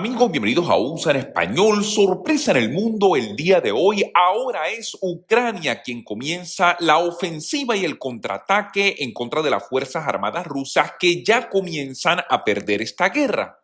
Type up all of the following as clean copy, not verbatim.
Amigos, bienvenidos a USA en Español. Sorpresa en el mundo el día de hoy. Ahora es Ucrania quien comienza la ofensiva y el contraataque en contra de las Fuerzas Armadas rusas que ya comienzan a perder esta guerra.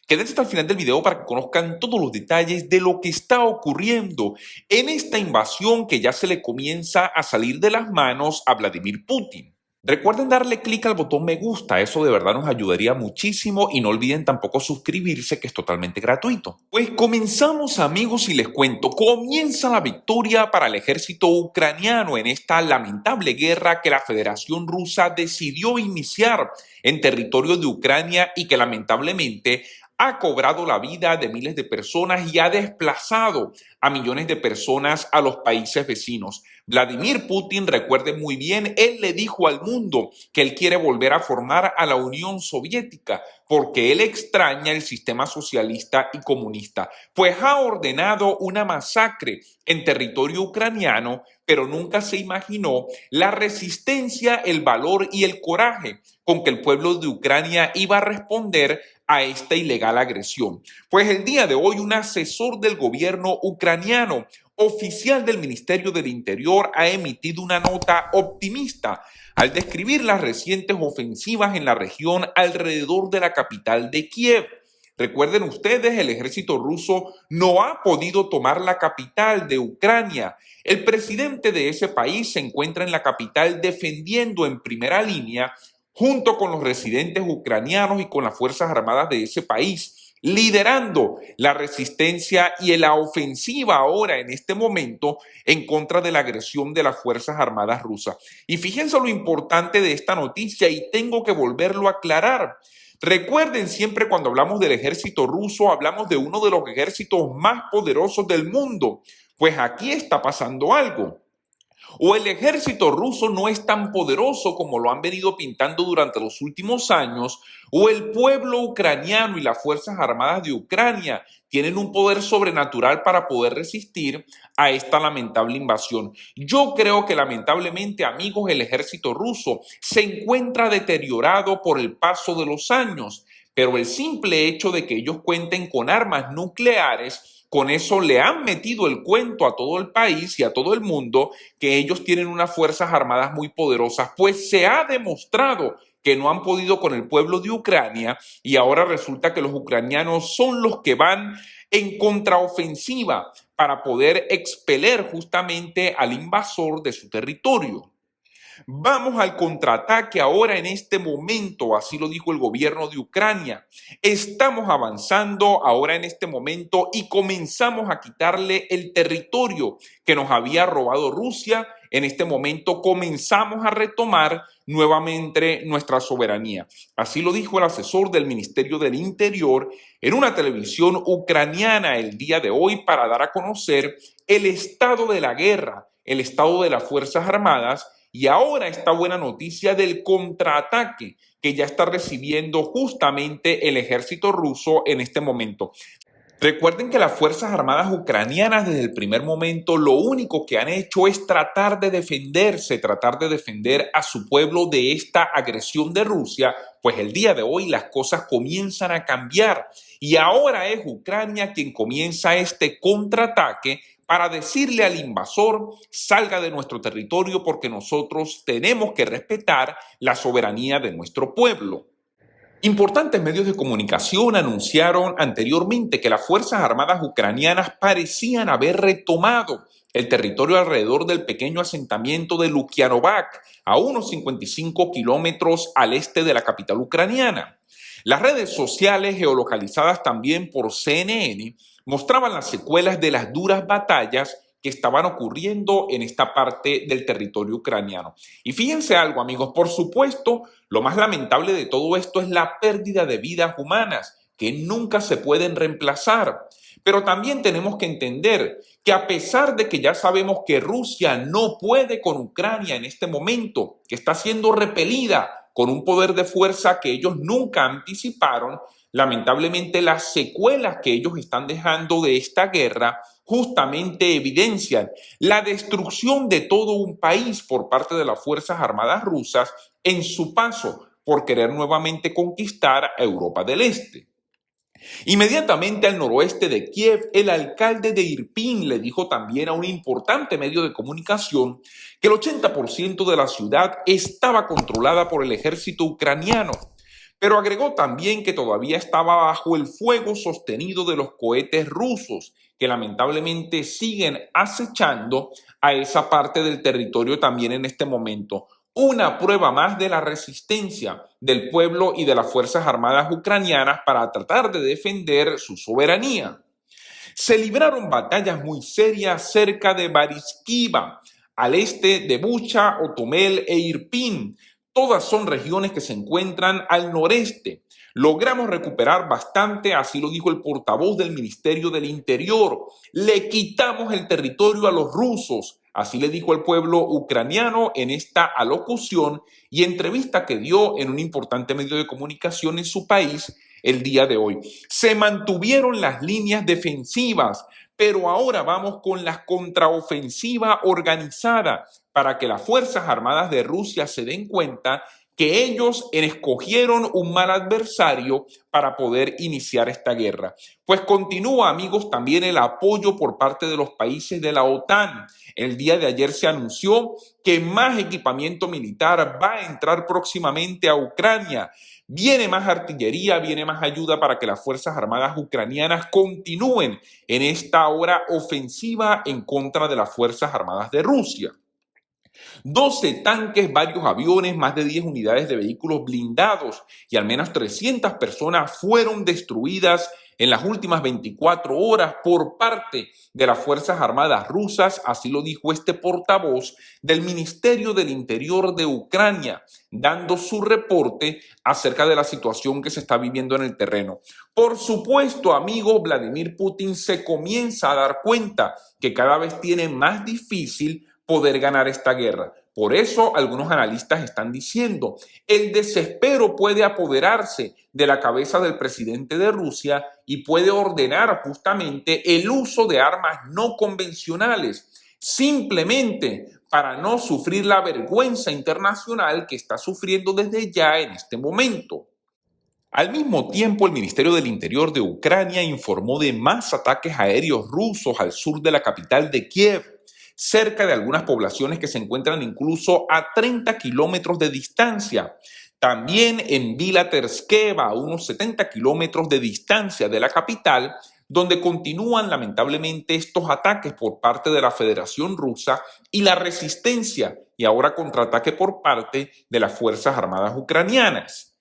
Quédense hasta el final del video para que conozcan todos los detalles de lo que está ocurriendo en esta invasión que ya se le comienza a salir de las manos a Vladimir Putin. Recuerden darle clic al botón me gusta, eso de verdad nos ayudaría muchísimo y no olviden tampoco suscribirse, que es totalmente gratuito. Pues comenzamos, amigos, y les cuento, comienza la victoria para el ejército ucraniano en esta lamentable guerra que la Federación Rusa decidió iniciar en territorio de Ucrania y que lamentablemente ha cobrado la vida de miles de personas y ha desplazado a millones de personas a los países vecinos. Vladimir Putin, recuerden muy bien, él le dijo al mundo que él quiere volver a formar a la Unión Soviética porque él extraña el sistema socialista y comunista. Pues ha ordenado una masacre en territorio ucraniano, pero nunca se imaginó la resistencia, el valor y el coraje con que el pueblo de Ucrania iba a responder a esta ilegal agresión. Pues el día de hoy un asesor del gobierno ucraniano, oficial del Ministerio del Interior, ha emitido una nota optimista al describir las recientes ofensivas en la región alrededor de la capital de Kiev. Recuerden ustedes, el ejército ruso no ha podido tomar la capital de Ucrania. El presidente de ese país se encuentra en la capital defendiendo en primera línea junto con los residentes ucranianos y con las Fuerzas Armadas de ese país, liderando la resistencia y la ofensiva ahora en este momento en contra de la agresión de las Fuerzas Armadas rusas. Y fíjense lo importante de esta noticia y tengo que volverlo a aclarar. Recuerden, siempre cuando hablamos del ejército ruso, hablamos de uno de los ejércitos más poderosos del mundo. Pues aquí está pasando algo. O el ejército ruso no es tan poderoso como lo han venido pintando durante los últimos años, o el pueblo ucraniano y las Fuerzas Armadas de Ucrania tienen un poder sobrenatural para poder resistir a esta lamentable invasión. Yo creo que lamentablemente, amigos, el ejército ruso se encuentra deteriorado por el paso de los años, pero el simple hecho de que ellos cuenten con armas nucleares, con eso le han metido el cuento a todo el país y a todo el mundo que ellos tienen unas fuerzas armadas muy poderosas, pues se ha demostrado que no han podido con el pueblo de Ucrania y ahora resulta que los ucranianos son los que van en contraofensiva para poder expeler justamente al invasor de su territorio. Vamos al contraataque ahora en este momento, así lo dijo el gobierno de Ucrania. Estamos avanzando ahora en este momento y comenzamos a quitarle el territorio que nos había robado Rusia. En este momento comenzamos a retomar nuevamente nuestra soberanía. Así lo dijo el asesor del Ministerio del Interior en una televisión ucraniana el día de hoy para dar a conocer el estado de la guerra, el estado de las Fuerzas Armadas. Y ahora esta buena noticia del contraataque que ya está recibiendo justamente el ejército ruso en este momento. Recuerden que las Fuerzas Armadas ucranianas desde el primer momento lo único que han hecho es tratar de defenderse, tratar de defender a su pueblo de esta agresión de Rusia, pues el día de hoy las cosas comienzan a cambiar y ahora es Ucrania quien comienza este contraataque para decirle al invasor, salga de nuestro territorio porque nosotros tenemos que respetar la soberanía de nuestro pueblo. Importantes medios de comunicación anunciaron anteriormente que las Fuerzas Armadas ucranianas parecían haber retomado el territorio alrededor del pequeño asentamiento de Lukianovac, a unos 55 kilómetros al este de la capital ucraniana. Las redes sociales, geolocalizadas también por CNN, mostraban las secuelas de las duras batallas que estaban ocurriendo en esta parte del territorio ucraniano. Y fíjense algo, amigos, por supuesto, lo más lamentable de todo esto es la pérdida de vidas humanas, que nunca se pueden reemplazar. Pero también tenemos que entender que a pesar de que ya sabemos que Rusia no puede con Ucrania en este momento, que está siendo repelida con un poder de fuerza que ellos nunca anticiparon, lamentablemente las secuelas que ellos están dejando de esta guerra justamente evidencian la destrucción de todo un país por parte de las Fuerzas Armadas rusas en su paso por querer nuevamente conquistar a Europa del Este. Inmediatamente al noroeste de Kiev, el alcalde de Irpin le dijo también a un importante medio de comunicación que el 80% de la ciudad estaba controlada por el ejército ucraniano, pero agregó también que todavía estaba bajo el fuego sostenido de los cohetes rusos, que lamentablemente siguen acechando a esa parte del territorio también en este momento. Una prueba más de la resistencia del pueblo y de las Fuerzas Armadas ucranianas para tratar de defender su soberanía. Se libraron batallas muy serias cerca de Bariskiva, al este de Bucha, Otomel e Irpin. Todas son regiones que se encuentran al noreste. Logramos recuperar bastante, así lo dijo el portavoz del Ministerio del Interior. Le quitamos el territorio a los rusos, así le dijo al pueblo ucraniano en esta alocución y entrevista que dio en un importante medio de comunicación en su país el día de hoy. Se mantuvieron las líneas defensivas, pero ahora vamos con la contraofensiva organizada para que las Fuerzas Armadas de Rusia se den cuenta que ellos escogieron un mal adversario para poder iniciar esta guerra. Pues continúa, amigos, también el apoyo por parte de los países de la OTAN. El día de ayer se anunció que más equipamiento militar va a entrar próximamente a Ucrania. Viene más artillería, viene más ayuda para que las Fuerzas Armadas ucranianas continúen en esta hora ofensiva en contra de las Fuerzas Armadas de Rusia. 12 tanques, varios aviones, más de 10 unidades de vehículos blindados y al menos 300 personas fueron destruidas en las últimas 24 horas por parte de las Fuerzas Armadas rusas, así lo dijo este portavoz del Ministerio del Interior de Ucrania, dando su reporte acerca de la situación que se está viviendo en el terreno. Por supuesto, amigo, Vladimir Putin se comienza a dar cuenta que cada vez tiene más difícil poder ganar esta guerra. Por eso algunos analistas están diciendo, el desespero puede apoderarse de la cabeza del presidente de Rusia y puede ordenar justamente el uso de armas no convencionales, simplemente para no sufrir la vergüenza internacional que está sufriendo desde ya en este momento. Al mismo tiempo, el Ministerio del Interior de Ucrania informó de más ataques aéreos rusos al sur de la capital de Kiev, cerca de algunas poblaciones que se encuentran incluso a 30 kilómetros de distancia. También en Vila Terskeva, a unos 70 kilómetros de distancia de la capital, donde continúan lamentablemente estos ataques por parte de la Federación Rusa y la resistencia y ahora contraataque por parte de las Fuerzas Armadas ucranianas.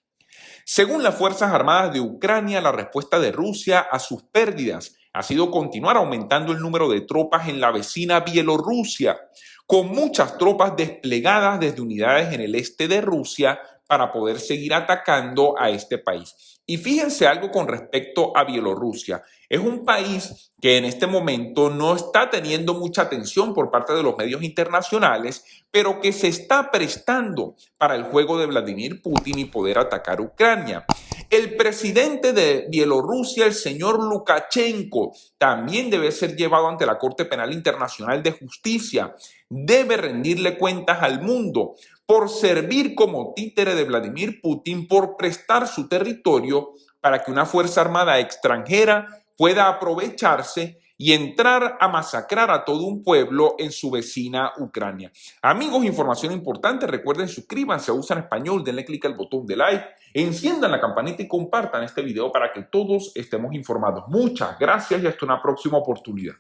Según las Fuerzas Armadas de Ucrania, la respuesta de Rusia a sus pérdidas ha sido continuar aumentando el número de tropas en la vecina Bielorrusia, con muchas tropas desplegadas desde unidades en el este de Rusia para poder seguir atacando a este país. Y fíjense algo con respecto a Bielorrusia. Es un país que en este momento no está teniendo mucha atención por parte de los medios internacionales, pero que se está prestando para el juego de Vladimir Putin y poder atacar Ucrania. El presidente de Bielorrusia, el señor Lukashenko, también debe ser llevado ante la Corte Penal Internacional de Justicia. Debe rendirle cuentas al mundo por servir como títere de Vladimir Putin, por prestar su territorio para que una fuerza armada extranjera pueda aprovecharse y entrar a masacrar a todo un pueblo en su vecina Ucrania. Amigos, información importante, recuerden suscríbanse a USA en Español, denle clic al botón de like, enciendan la campanita y compartan este video para que todos estemos informados. Muchas gracias y hasta una próxima oportunidad.